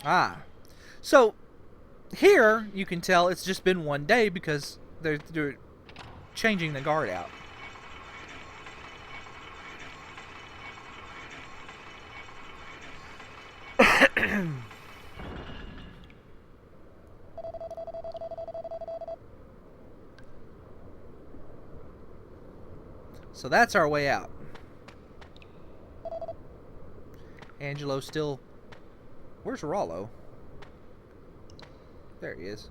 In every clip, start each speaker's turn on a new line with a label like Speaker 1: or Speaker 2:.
Speaker 1: Ah. So, here, you can tell it's just been one day because they're changing the guard out. So that's our way out. Angelo still... Where's Rollo? There he is.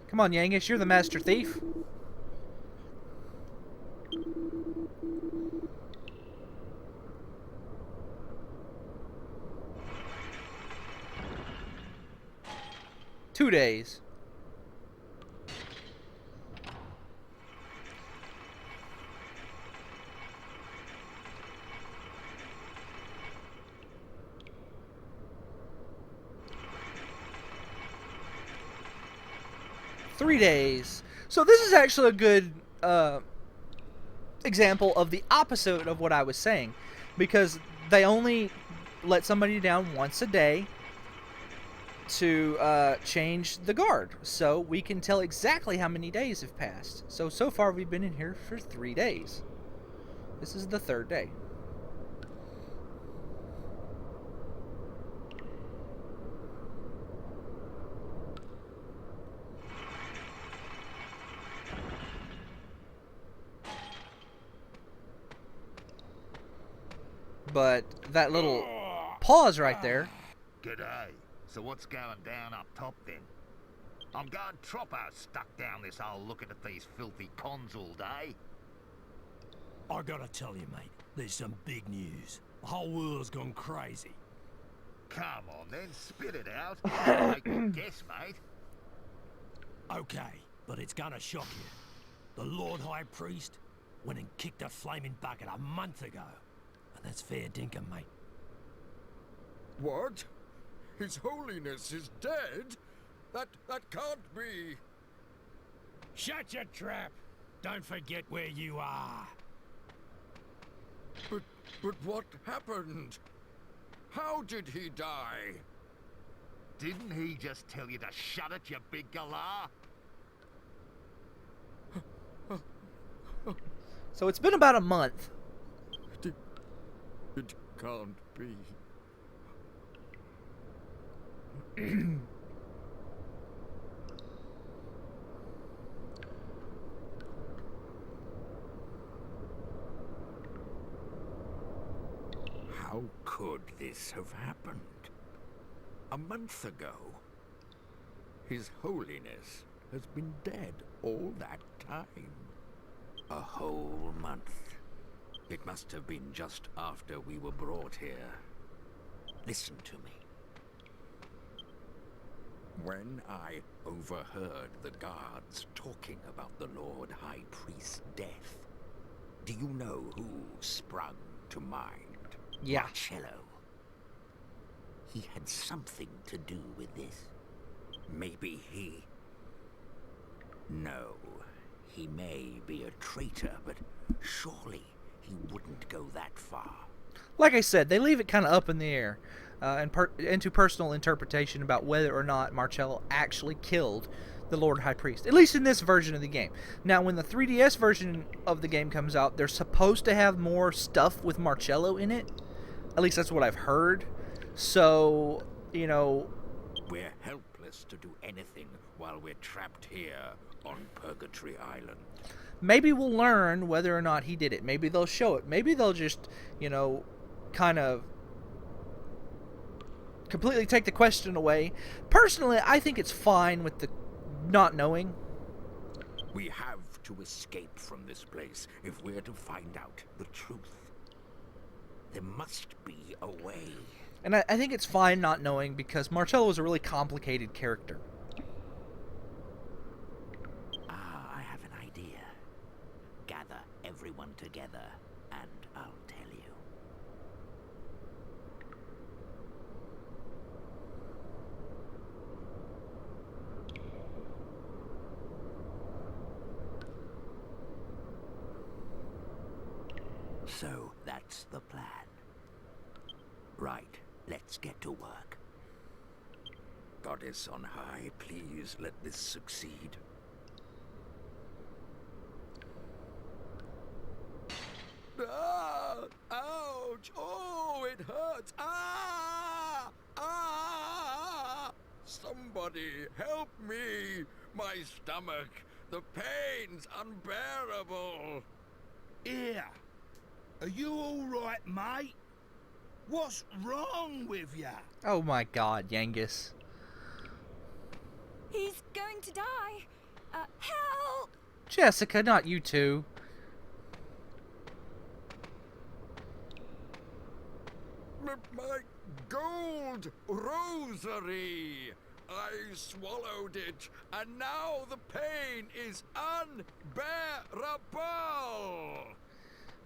Speaker 1: Come on, Yangus, you're the master thief. Two days. .3 days. So this is actually a good example of the opposite of what I was saying, because they only let somebody down once a day to change the guard, so we can tell exactly how many days have passed. So far we've been in here for 3 days. This is the 3rd day. But that little pause right there.
Speaker 2: G'day. So what's going down up top then? I'm going troppo stuck down this hole looking at these filthy cons all day.
Speaker 3: I gotta tell you, mate, there's some big news. The whole world's gone crazy.
Speaker 2: Come on then, spit it out. Take a guess, mate.
Speaker 3: Okay, but it's gonna shock you. The Lord High Priest went and kicked a flaming bucket a month ago. And that's fair dinkum, mate.
Speaker 4: What? His Holiness is dead? That can't be.
Speaker 3: Shut your trap! Don't forget where you are.
Speaker 4: But what happened? How did he die?
Speaker 2: Didn't he just tell you to shut it, you big galah?
Speaker 1: So it's been about a month.
Speaker 4: It can't be. How could this have happened? A month ago? His Holiness has been dead all that time. A whole month. It must have been just after we were brought here. Listen to me. When I overheard the guards talking about the Lord High Priest's death, do you know who sprung to mind?
Speaker 1: Yeah.
Speaker 4: Marcello. He had something to do with this. Maybe he... No. He may be a traitor, but surely he wouldn't go that far.
Speaker 1: Like I said, they leave it kind of up in the air into personal interpretation about whether or not Marcello actually killed the Lord High Priest, at least in this version of the game. Now, when the 3DS version of the game comes out, they're supposed to have more stuff with Marcello in it. At least that's what I've heard. So, you know...
Speaker 4: We're helpless to do anything while we're trapped here on Purgatory Island.
Speaker 1: Maybe we'll learn whether or not he did it. Maybe they'll show it. Maybe they'll just, you know, kind of completely take the question away. Personally, I think it's fine with the not knowing.
Speaker 4: We have to escape from this place if we're to find out the truth. There must be a way.
Speaker 1: And I think it's fine not knowing because Marcello is a really complicated character.
Speaker 5: everyone together, and I'll tell you. So that's the plan. Right, let's get to work.
Speaker 4: Goddess on high, please let this succeed. Ah! Ouch! Oh, it hurts! Ah! Ah! Somebody help me! My stomach! The pain's unbearable!
Speaker 6: Here. Are you all right, mate? What's wrong with ya?
Speaker 1: Oh my God, Yangus.
Speaker 7: He's going to die. Help!
Speaker 1: Jessica, not you two.
Speaker 4: My gold rosary! I swallowed it, and now the pain is unbearable!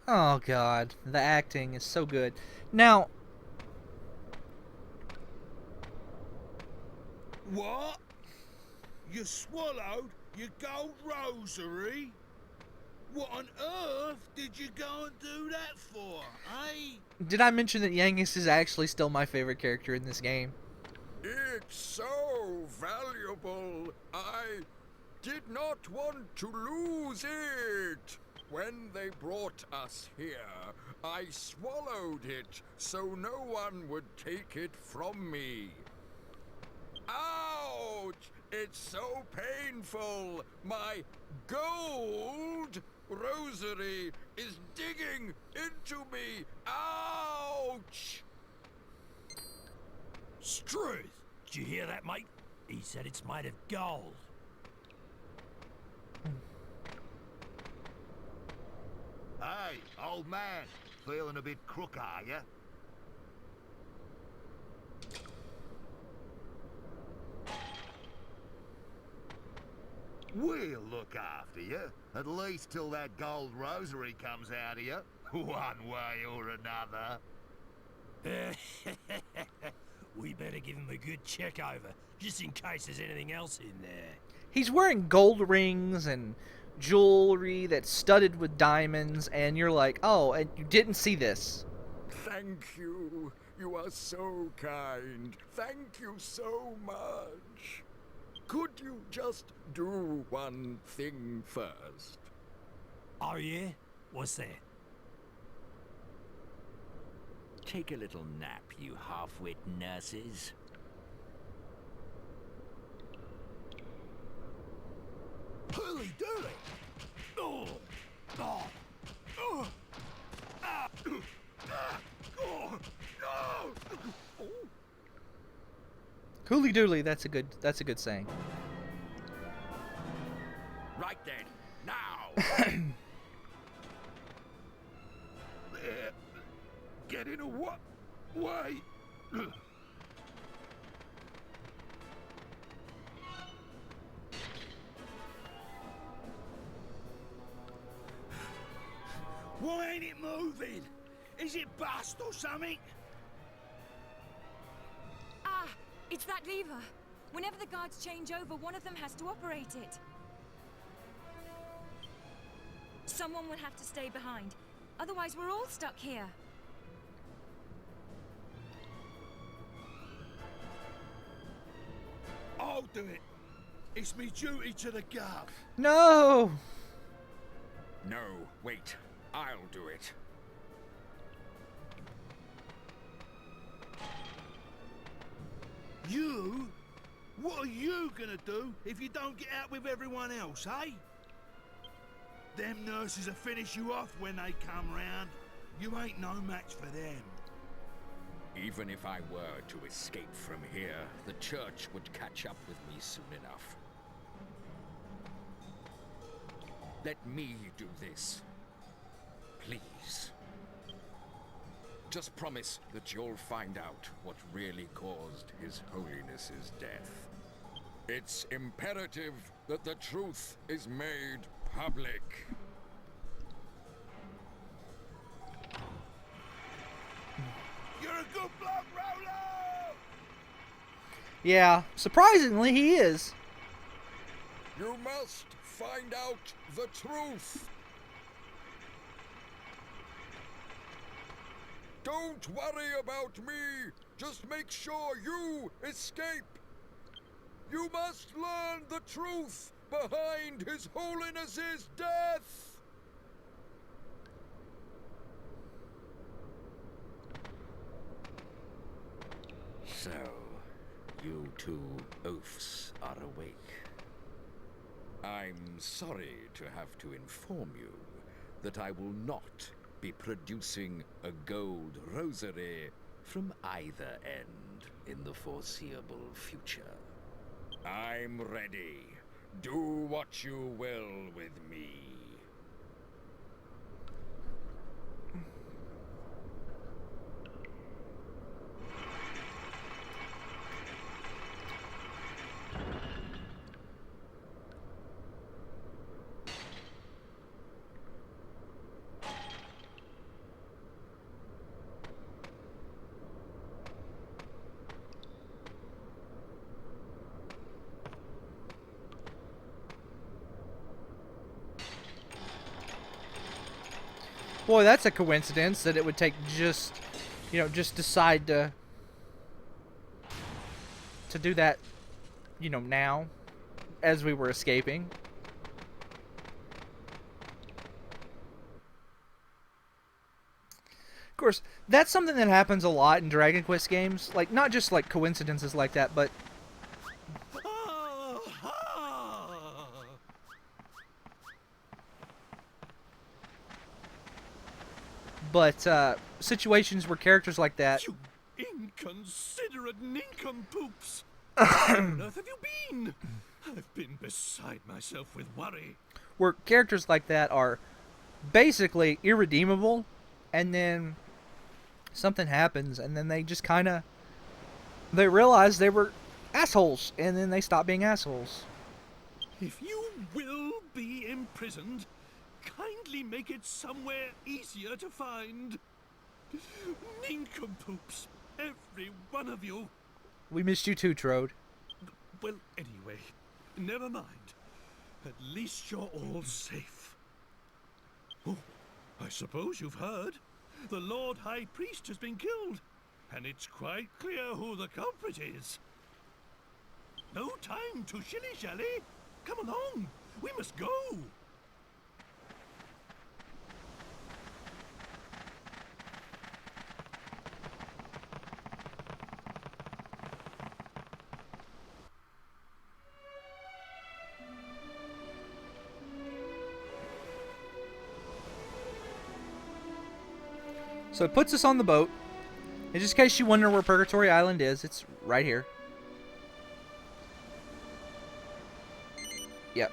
Speaker 1: Oh God, the acting is so good. Now,
Speaker 6: What? You swallowed your gold rosary? What on earth did you go and do that for, eh?
Speaker 1: did I mention that Yangus is actually still my favorite character in this game?
Speaker 4: It's so valuable. I did not want to lose it. When they brought us here, I swallowed it so no one would take it from me. Ouch! It's so painful. My gold rosary is digging into me. Ouch!
Speaker 3: Struth! Did you hear that, mate? He said it's made of gold.
Speaker 2: Hey, old man. Feeling a bit crook, are ya? We'll look after you, at least till that gold rosary comes out of you, one way or another.
Speaker 3: We better give him a good check over, just in case there's anything else in there.
Speaker 1: He's wearing gold rings and jewelry that's studded with diamonds, and you're like, oh, and you didn't see this.
Speaker 4: Thank you. You are so kind. Thank you so much. Could you just do one thing first?
Speaker 3: Oh yeah? What's that?
Speaker 5: Take a little nap, you half-wit nurses.
Speaker 3: Hooly dooly! Oh! Oh! Oh! Ah! Ah! Oh! No! Oh!
Speaker 1: Cooly dooly, that's a good saying.
Speaker 4: Right then. Now.
Speaker 2: There. Get in a way.
Speaker 6: Why ain't it moving? Is it bust or something?
Speaker 7: Ah, it's that lever. Whenever the guards change over, one of them has to operate it. Someone will have to stay behind. Otherwise, we're all stuck here.
Speaker 6: I'll do it. It's me duty to the gov.
Speaker 1: No!
Speaker 4: No, wait. I'll do it.
Speaker 6: You? What are you gonna do if you don't get out with everyone else, eh? Them nurses will finish you off when they come round. You ain't no match for them.
Speaker 4: Even if I were to escape from here, the church would catch up with me soon enough. Let me do this. Please. Just promise that you'll find out what really caused His Holiness's death. It's imperative that the truth is made public.
Speaker 1: Yeah, surprisingly, he is.
Speaker 4: You must find out the truth. Don't worry about me. Just make sure you escape. You must learn the truth behind His Holiness's death.
Speaker 5: So, you two oafs are awake.
Speaker 4: I'm sorry to have to inform you that I will not be producing a gold rosary
Speaker 5: From either end in the foreseeable future.
Speaker 4: I'm ready. Do what you will with me.
Speaker 1: Boy, that's a coincidence that it would take just decide to do that, now, as we were escaping. Of course, that's something that happens a lot in Dragon Quest games. Like, not just like coincidences like that, but situations where characters like that,
Speaker 3: You inconsiderate nincompoops! Where on earth have you been? I've been beside myself with worry.
Speaker 1: where characters like that are basically irredeemable, and then something happens, and then they just they realize they were assholes, and then they stop being assholes.
Speaker 3: If you will be imprisoned, kindly make it somewhere easier to find. Nincompoops, every one of you.
Speaker 1: We missed you too, Trode.
Speaker 3: Well, anyway, never mind. At least you're all safe. Oh, I suppose you've heard. The Lord High Priest has been killed, and it's quite clear who the culprit is. No time to shilly-shally. Come along, we must go.
Speaker 1: So it puts us on the boat. And just in case you wonder where Purgatory Island is, it's right here. Yep.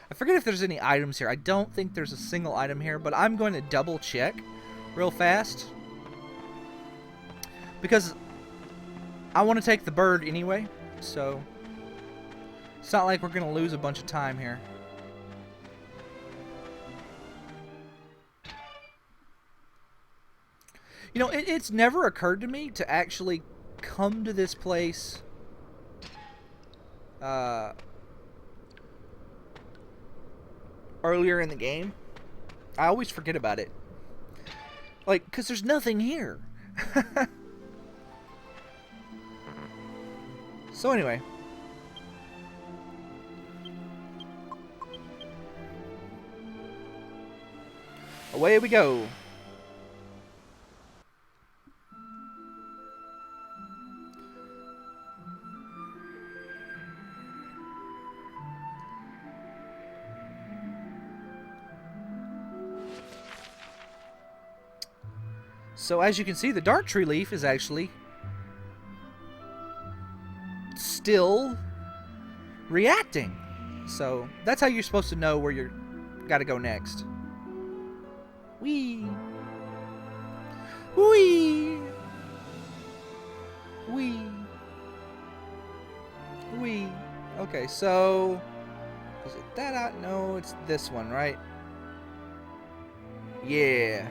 Speaker 1: I forget if there's any items here. I don't think there's a single item here, but I'm going to double check real fast. Because I want to take the bird anyway, so it's not like we're going to lose a bunch of time here. You know, it's never occurred to me to actually come to this place earlier in the game. I always forget about it. Like, because there's nothing here. So anyway. Away we go. So as you can see, the dark tree leaf is actually still reacting. So that's how you're supposed to know where you're got to go next. Wee. Wee. Wee. Wee. Okay, so is it that out? No, it's this one, right? Yeah.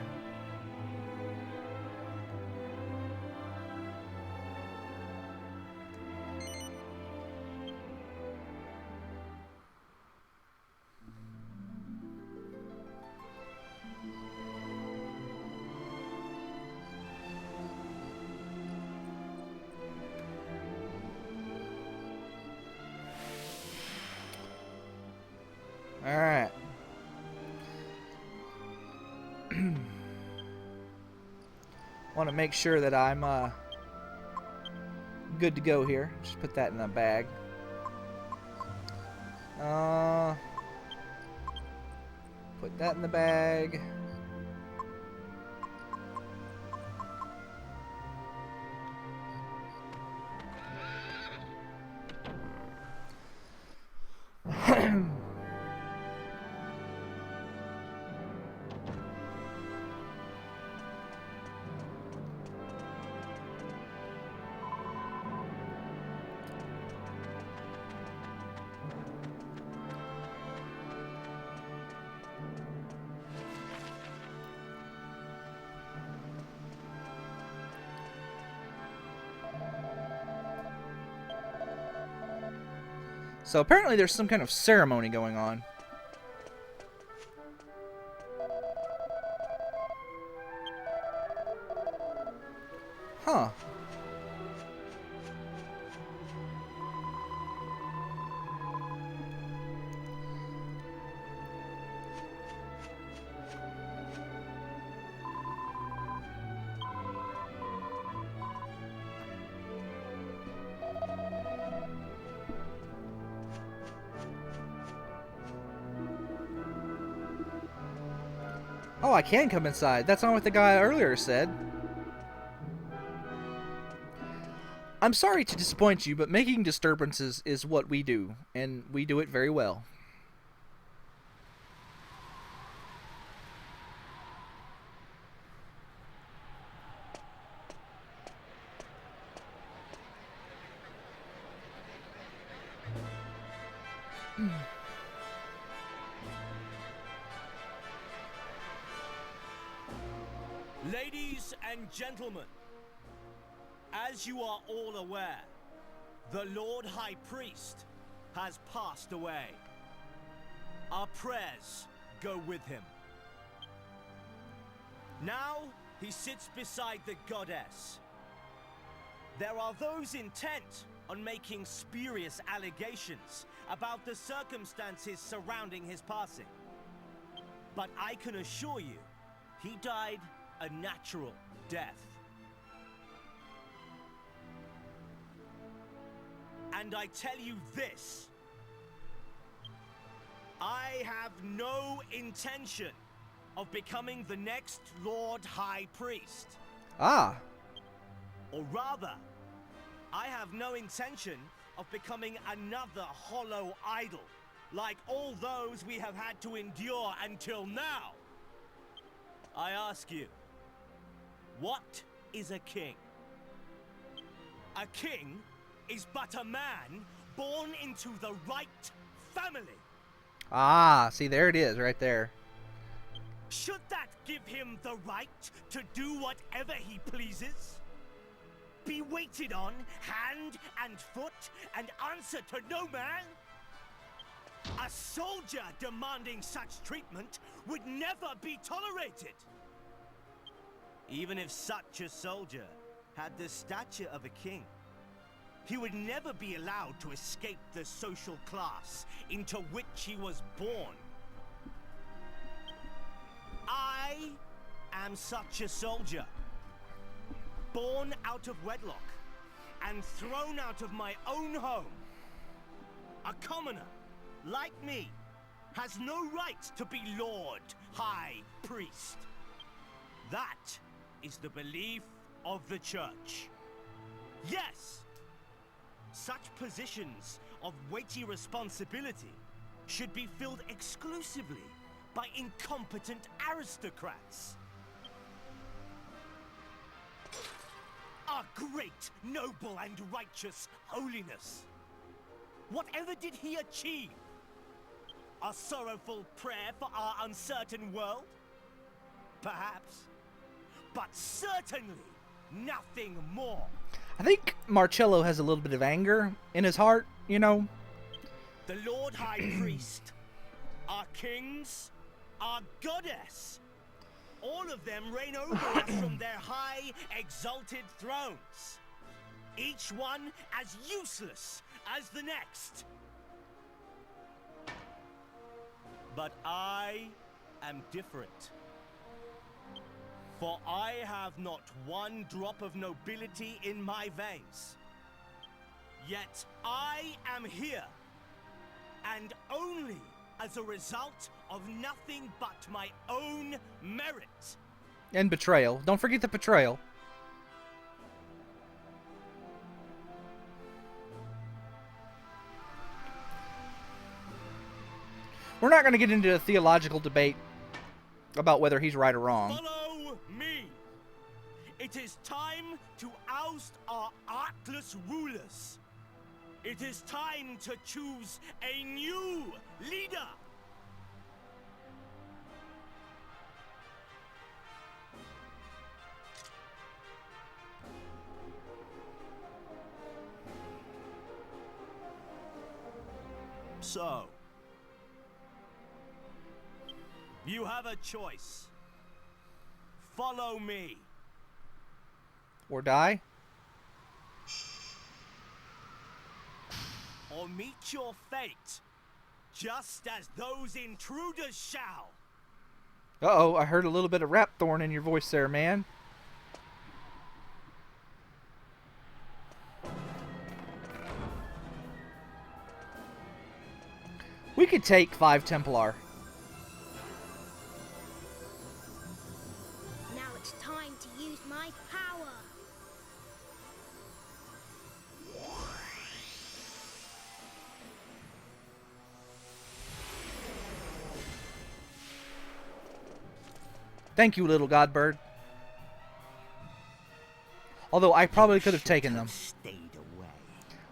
Speaker 1: All right. Want to make sure that I'm good to go here. Just put that in a bag. Put that in the bag. So apparently there's some kind of ceremony going on. Huh. Oh, I can come inside. That's not what the guy earlier said. I'm sorry to disappoint you, but making disturbances is what we do, and we do it very well.
Speaker 8: Ladies and gentlemen, as you are all aware, the Lord High Priest has passed away. Our prayers go with him. Now he sits beside the goddess. There are those intent on making spurious allegations about the circumstances surrounding his passing. But I can assure you, he died a natural death. And I tell you this, I have no intention of becoming the next Lord High Priest.
Speaker 1: Ah.
Speaker 8: Or rather, I have no intention of becoming another hollow idol, like all those we have had to endure until now. I ask you, what is a king? A king is but a man born into the right family.
Speaker 1: Ah, see, there it is, right there.
Speaker 8: Should that give him the right to do whatever he pleases? Be waited on hand and foot and answer to no man? A soldier demanding such treatment would never be tolerated. Even if such a soldier had the stature of a king, he would never be allowed to escape the social class into which he was born. I am such a soldier, born out of wedlock and thrown out of my own home. A commoner, like me, has no right to be Lord High Priest. That is the belief of the Church. Yes, such positions of weighty responsibility should be filled exclusively by incompetent aristocrats. Our great, noble, and righteous holiness. Whatever did he achieve? A sorrowful prayer for our uncertain world? Perhaps. But certainly nothing more.
Speaker 1: I think Marcello has a little bit of anger in his heart, you know.
Speaker 8: The Lord High Priest, our kings, our goddess, all of them reign over us from their high, exalted thrones. Each one as useless as the next. But I am different. For I have not one drop of nobility in my veins. Yet I am here, and only as a result of nothing but my own merit.
Speaker 1: And betrayal. Don't forget the betrayal. We're not going to get into a theological debate about whether he's right or wrong.
Speaker 8: Follow me. It is time to oust our artless rulers. It is time to choose a new leader. So, you have a choice. Follow me.
Speaker 1: Or die?
Speaker 8: Or meet your fate, just as those intruders shall.
Speaker 1: Uh-oh, I heard a little bit of rap thorn in your voice there, man. We could take 5 Templar.
Speaker 9: Now it's time to use my power.
Speaker 1: Thank you, little godbird. Although I probably could have taken them.
Speaker 5: Stayed away.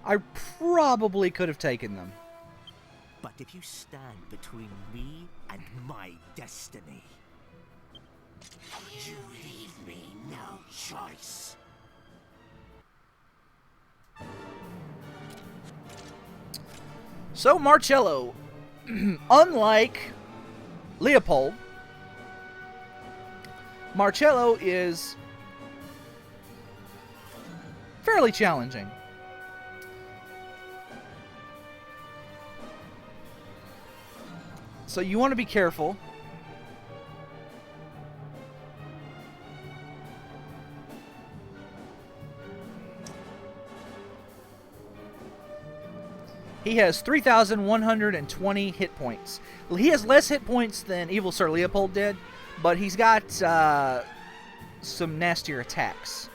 Speaker 1: I probably could have taken them.
Speaker 5: But if you stand between me and my destiny, you leave me no choice.
Speaker 1: So Marcello, unlike Leopold, Marcello is fairly challenging. So you want to be careful. He has 3,120 hit points. He has less hit points than Evil Sir Leopold did, but he's got some nastier attacks.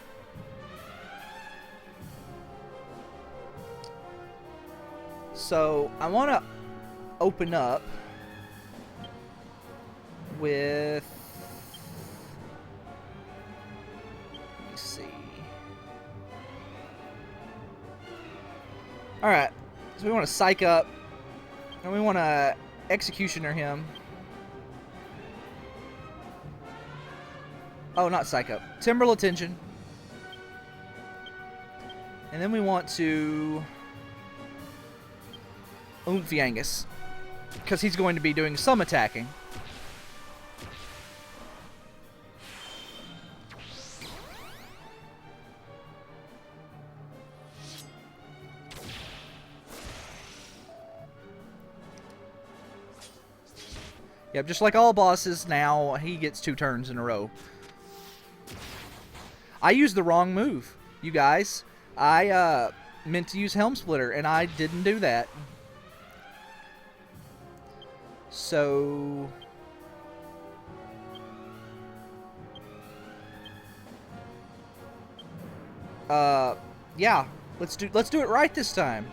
Speaker 1: So I want to open up with, let me see. Alright, so we want to psych up, and we want to executioner him. Oh, not psych up. Timbrel attention. And then we want to Oomphiangus, because he's going to be doing some attacking. Yep, just like all bosses now, he gets 2 turns in a row. I used the wrong move, you guys. I meant to use Helm Splitter, and I didn't do that. So yeah, let's do it right this time.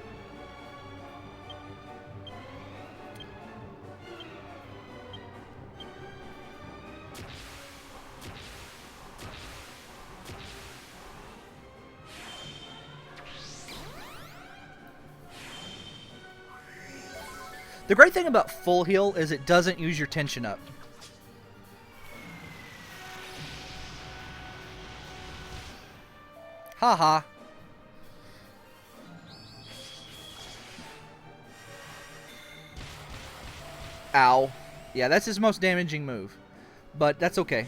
Speaker 1: The great thing about full heal is it doesn't use your tension up. Haha. Ow. Yeah, that's his most damaging move. But that's okay.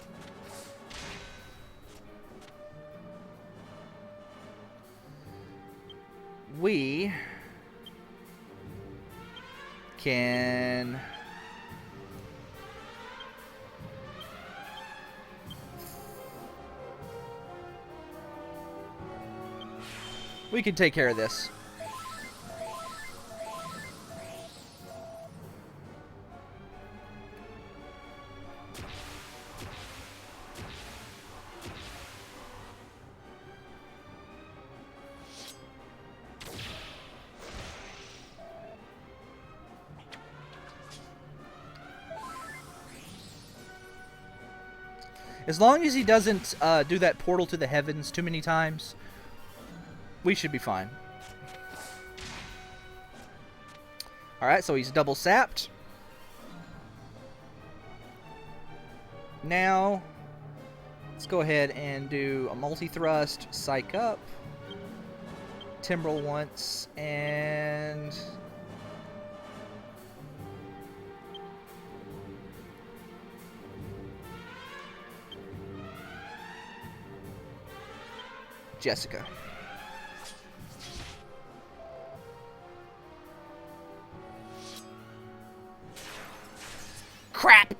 Speaker 1: We can We can take care of this. As long as he doesn't do that portal to the heavens too many times, we should be fine. Alright, so he's double sapped. Now, let's go ahead and do a multi-thrust, psych up, Timbrel once, and... Jessica. Crap!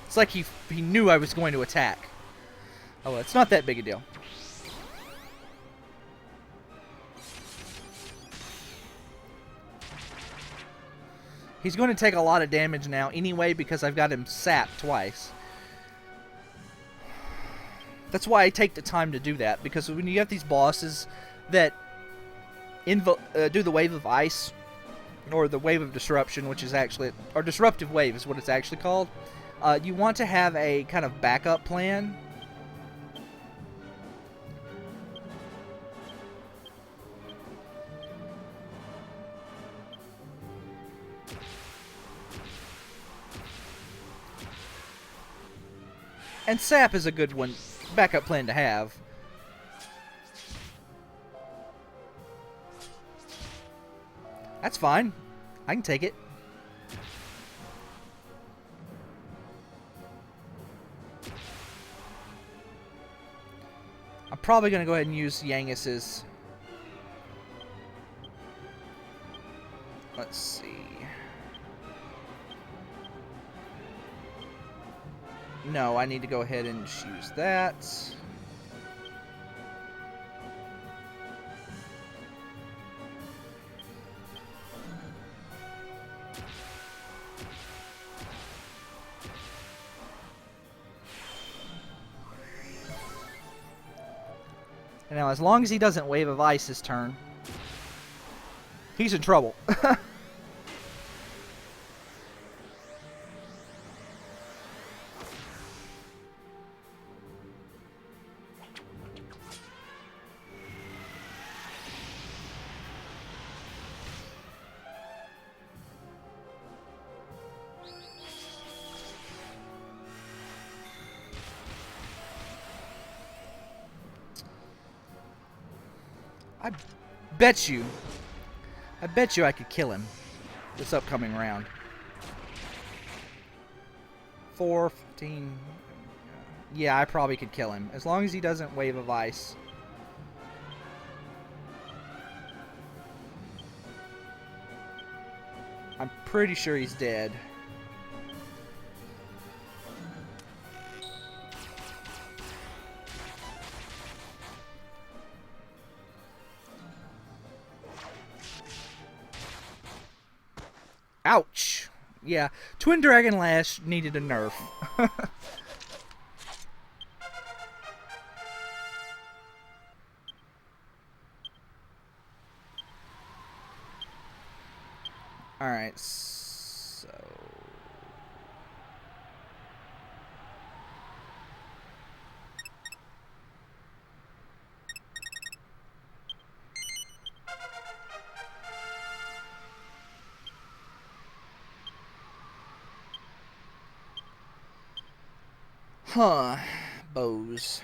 Speaker 1: It's like he knew I was going to attack. Oh, well, it's not that big a deal. He's going to take a lot of damage now anyway because I've got him sapped twice. That's why I take the time to do that, because when you have these bosses that do the Wave of Ice, or the Wave of Disruption, which is actually, or Disruptive Wave is what it's actually called, you want to have a kind of backup plan. And sap is a good one, backup plan to have. That's fine. I can take it. I'm probably going to go ahead and use Yangus's. Let's see. No, I need to go ahead and choose that. And now, as long as he doesn't Wave of Ice his turn, he's in trouble. I bet you I could kill him this upcoming round. 4, 15... Yeah, I probably could kill him. As long as he doesn't Wave of Ice. I'm pretty sure he's dead. Ouch! Yeah, Twin Dragon Lash needed a nerf. Alright, so... Huh. Bows.